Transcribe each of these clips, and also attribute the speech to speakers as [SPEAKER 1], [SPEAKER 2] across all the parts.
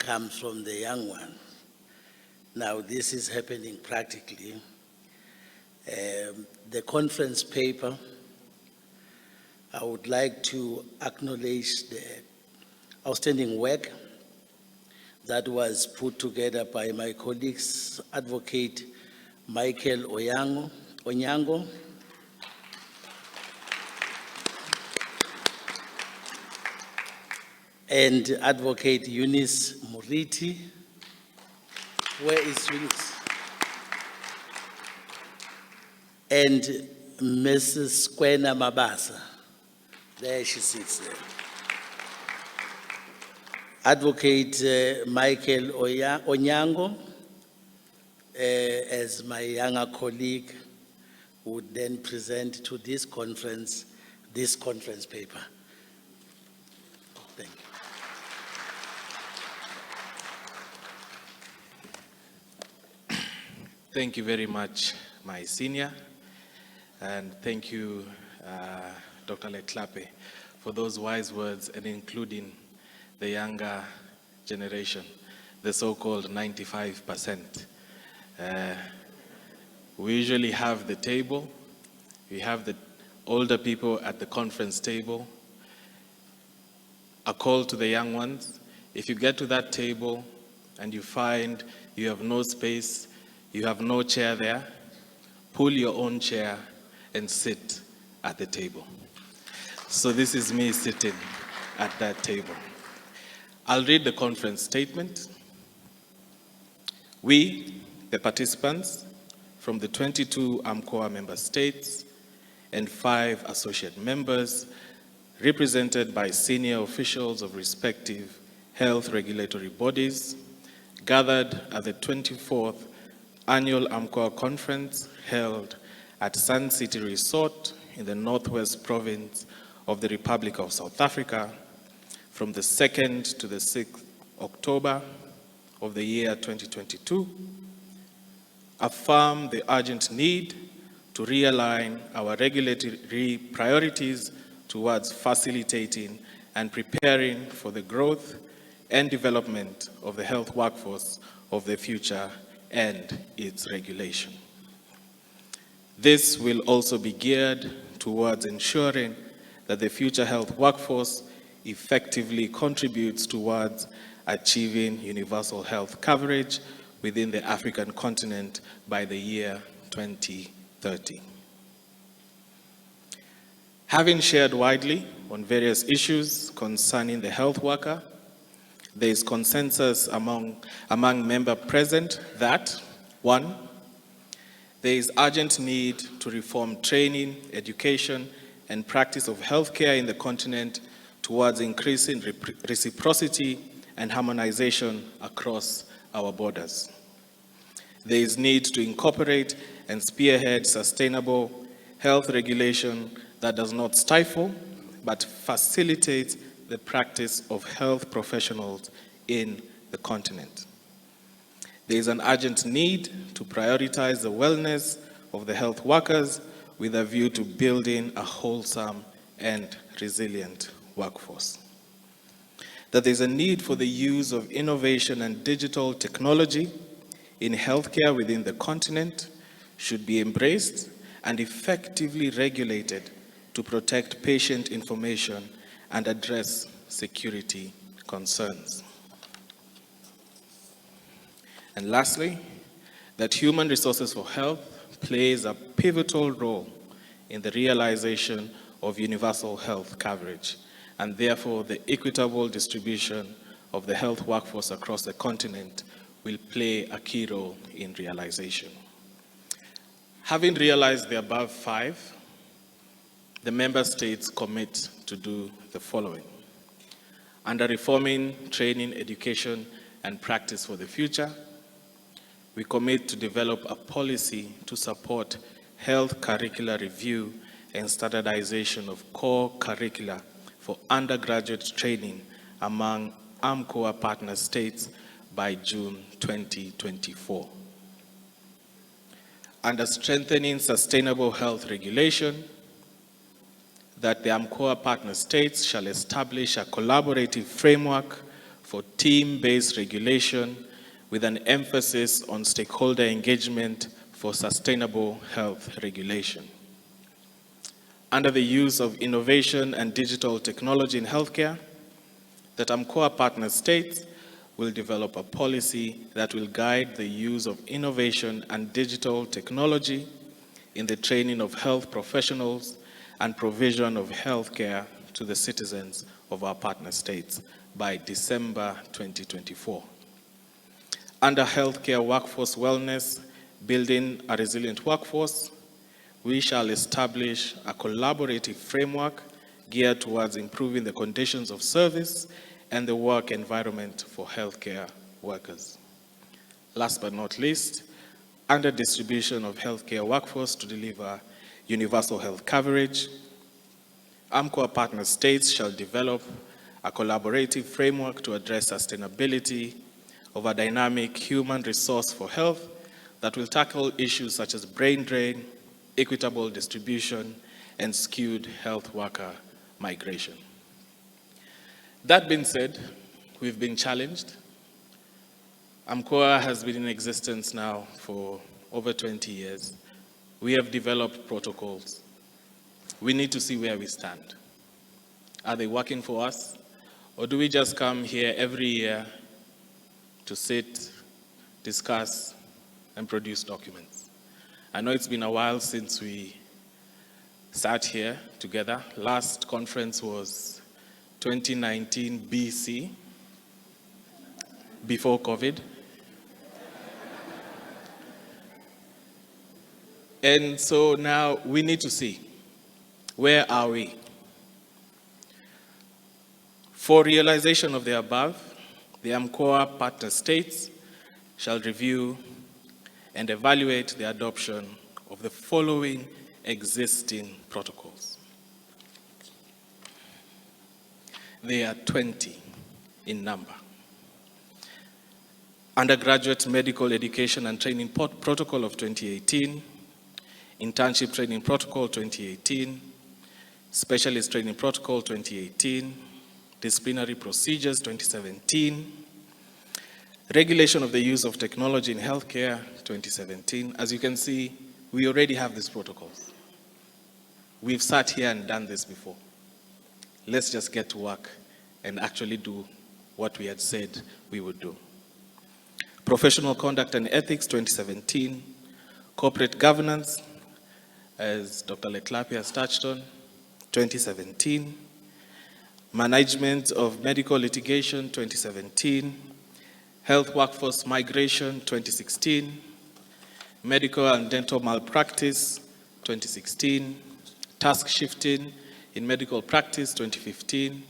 [SPEAKER 1] comes from the young one. Now, this is happening practically. The conference paper, I would like to acknowledge the outstanding work that was put together by my colleagues, Advocate Michael Onyango, and Advocate Eunice Muriti. Where is Eunice? And Mrs. Kwena Mabasa. There she sits there. Advocate Michael Onyango, as my younger colleague, would then present to this conference paper. Thank you.
[SPEAKER 2] Thank you very much, my senior, and thank you, Dr. Letlape, for those wise words and including the younger generation, the so-called 95%. We usually have the table, we have the older people at the conference table, a call to the young ones. If you get to that table and you find you have no space, you have no chair there, pull your own chair and sit at the table. So this is me sitting at that table. I'll read the conference statement. We, the participants from the 22 AMCOA member states and 5 associate members, represented by senior officials of respective health regulatory bodies, gathered at the 24th Annual AMCOA Conference held at Sun City Resort in the Northwest Province of the Republic of South Africa from the 2nd to the 6th October of the year 2022, affirm the urgent need to realign our regulatory priorities towards facilitating and preparing for the growth and development of the health workforce of the future and its regulation. This will also be geared towards ensuring that the future health workforce effectively contributes towards achieving universal health coverage within the African continent by the year 2030. Having shared widely on various issues concerning the health worker, there is consensus among members present that, 1, there is urgent need to reform training, education, and practice of healthcare in the continent towards increasing reciprocity and harmonization across our borders. There is need to incorporate and spearhead sustainable health regulation that does not stifle, but facilitates the practice of health professionals in the continent. There is an urgent need to prioritize the wellness of the health workers with a view to building a wholesome and resilient workforce. That there is a need for the use of innovation and digital technology in healthcare within the continent should be embraced and effectively regulated to protect patient information and address security concerns. And lastly, that human resources for health plays a pivotal role in the realization of universal health coverage, and therefore the equitable distribution of the health workforce across the continent will play a key role in realization. Having realized the above 5, the member states commit to do the following. Under reforming training, education, and practice for the future, we commit to develop a policy to support health curricular review and standardization of core curricula for undergraduate training among AMCOA partner states by June 2024. Under strengthening sustainable health regulation, that the AMCOA partner states shall establish a collaborative framework for team-based regulation with an emphasis on stakeholder engagement for sustainable health regulation. Under the use of innovation and digital technology in healthcare, that AMCOA partner states will develop a policy that will guide the use of innovation and digital technology in the training of health professionals and provision of healthcare to the citizens of our partner states by December 2024. Under healthcare workforce wellness, building a resilient workforce, we shall establish a collaborative framework geared towards improving the conditions of service and the work environment for healthcare workers. Last but not least, under distribution of healthcare workforce to deliver universal health coverage, AMCOA partner states shall develop a collaborative framework to address sustainability of a dynamic human resource for health that will tackle issues such as brain drain, equitable distribution, and skewed health worker migration. That being said, we've been challenged. AMCOA has been in existence now for over 20 years. We have developed protocols. We need to see where we stand. Are they working for us? Or do we just come here every year to sit, discuss, and produce documents? I know it's been a while since we sat here together. Last conference was 2019 BC, before COVID. And so now we need to see, where are we? For realization of the above, the AMCOA partner states shall review and evaluate the adoption of the following existing protocols. They are 20 in number. Undergraduate Medical Education and Training Protocol of 2018, Internship Training Protocol 2018, Specialist Training Protocol 2018, Disciplinary Procedures 2017, Regulation of the Use of Technology in Healthcare 2017. As you can see, we already have these protocols. We've sat here and done this before. Let's just get to work and actually do what we had said we would do. Professional Conduct and Ethics 2017, Corporate Governance, as Dr. Letlapi has touched on, 2017, Management of Medical Litigation 2017, Health Workforce Migration 2016, Medical and Dental Malpractice 2016, Task Shifting in Medical Practice 2015,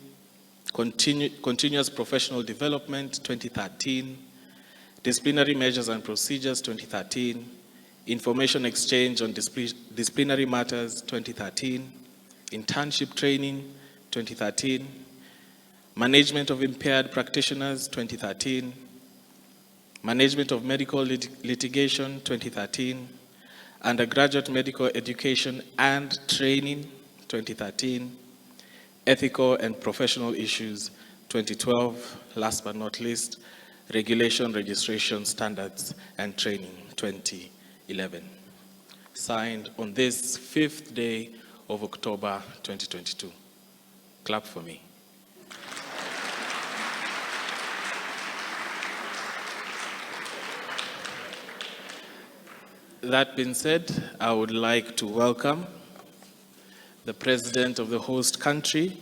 [SPEAKER 2] Continuous Professional Development 2013, Disciplinary Measures and Procedures 2013, Information Exchange on Disciplinary Matters 2013, Internship Training 2013, Management of Impaired Practitioners 2013, Management of Medical Litigation 2013, Undergraduate Medical Education and Training 2013, Ethical and Professional Issues 2012, last but not least, Regulation, Registration, Standards and Training 2011. Signed on this 5th day of October 2022. Clap for me. That being said, I would like to welcome the President of the host country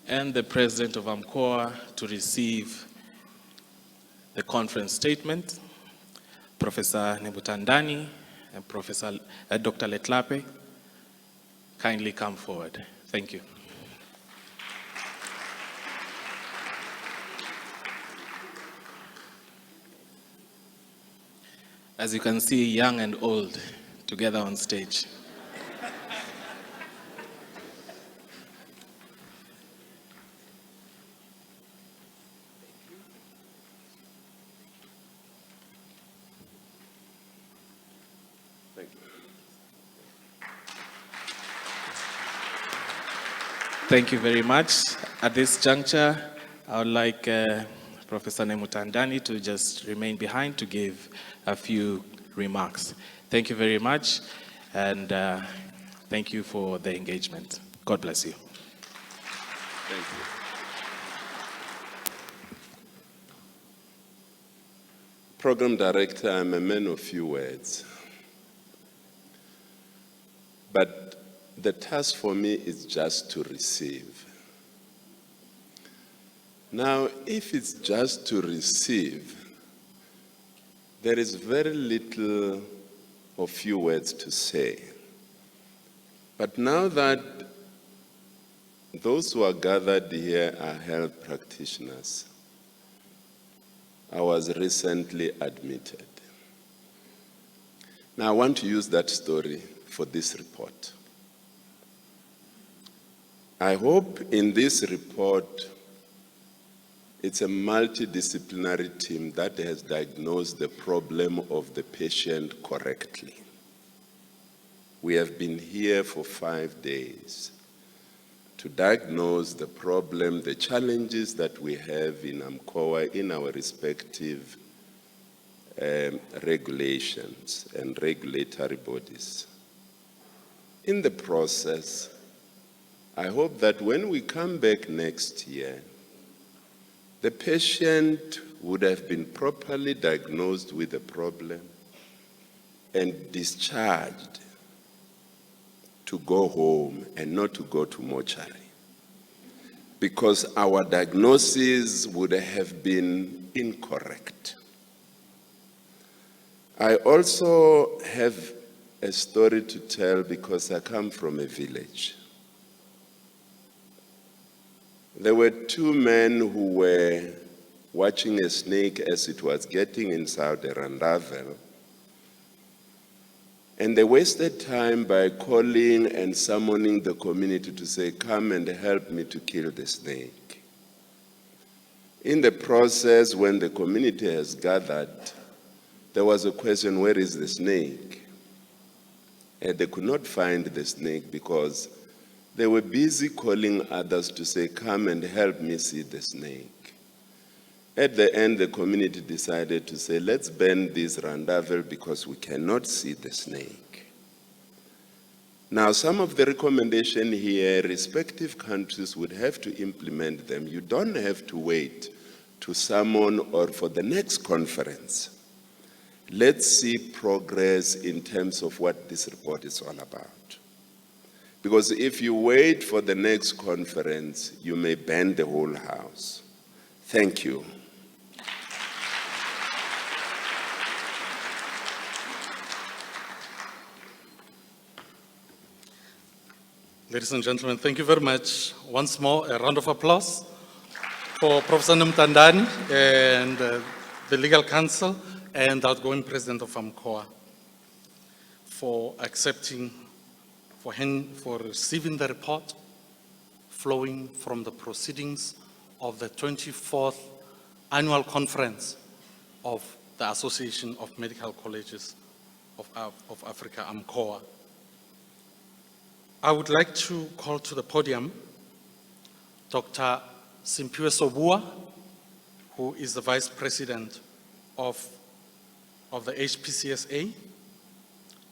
[SPEAKER 2] and the President of AMCOA to receive the conference statement, Professor Nebutandani and Professor Dr. Letlape. Kindly come forward. Thank you. As you can see, young and old together on stage. Thank you very much. At this juncture, I would like Professor Nemutandani to just remain behind to give a few remarks. Thank you very much, and thank you for the engagement. God bless you.
[SPEAKER 3] Thank you. Program Director, I'm a man of few words. But the task for me is just to receive. Now, if it's just to receive, there is very little or few words to say. But now that those who are gathered here are health practitioners, I was recently admitted. Now, I want to use that story for this report. I hope in this report, it's a multidisciplinary team that has diagnosed the problem of the patient correctly. We have been here for 5 days to diagnose the problem, the challenges that we have in AMCOA, in our respective regulations and regulatory bodies. In the process, I hope that when we come back next year, the patient would have been properly diagnosed with the problem and discharged to go home and not to go to mortuary, because our diagnosis would have been incorrect. I also have a story to tell because I come from a village. There were two men who were watching a snake as it was getting inside the randavel, and they wasted time by calling and summoning the community to say, come and help me to kill the snake. In the process, when the community has gathered, there was a question, where is the snake? And they could not find the snake because they were busy calling others to say, come and help me see the snake. At the end, the community decided to say, let's ban this randavel because we cannot see the snake. Now, some of the recommendations here, respective countries would have to implement them. You don't have to wait to summon or for the next conference. Let's see progress in terms of what this report is all about. Because if you wait for the next conference, you may ban the whole house. Thank you.
[SPEAKER 4] Ladies and gentlemen, thank you very much. Once more, a round of applause for Professor Nemutandani and the legal counsel and the outgoing president of AMCOA for accepting, for receiving the report flowing from the proceedings of the 24th annual conference of the Association of Medical Colleges of Africa, AMCOA. I would like to call to the podium Dr. Simphiwe Sobua, who is the Vice President of the HPCSA,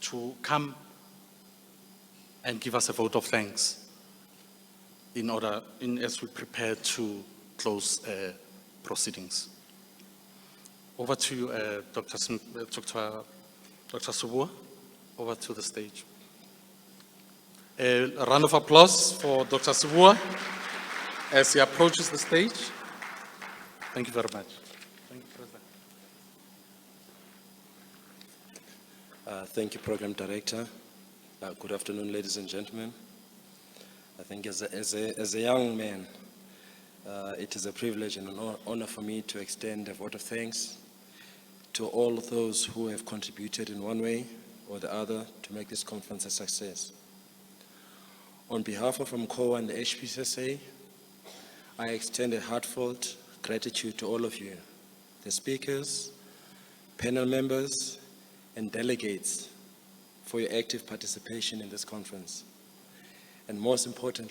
[SPEAKER 4] to come and give us a vote of thanks as we prepare to close proceedings. Over to you, Dr. Sobua, over to the stage. A round of applause for Dr. Sobua as he approaches the stage. Thank you very much. Thank you, President.
[SPEAKER 5] Thank you, Program Director. Good afternoon, ladies and gentlemen. I think as a young man, it is a privilege and an honor for me to extend a vote of thanks to all of those who have contributed in one way or the other to make this conference a success. On behalf of AMCOA and the HPCSA, I extend a heartfelt gratitude to all of you, the speakers, panel members, and delegates for your active participation in this conference. And most importantly,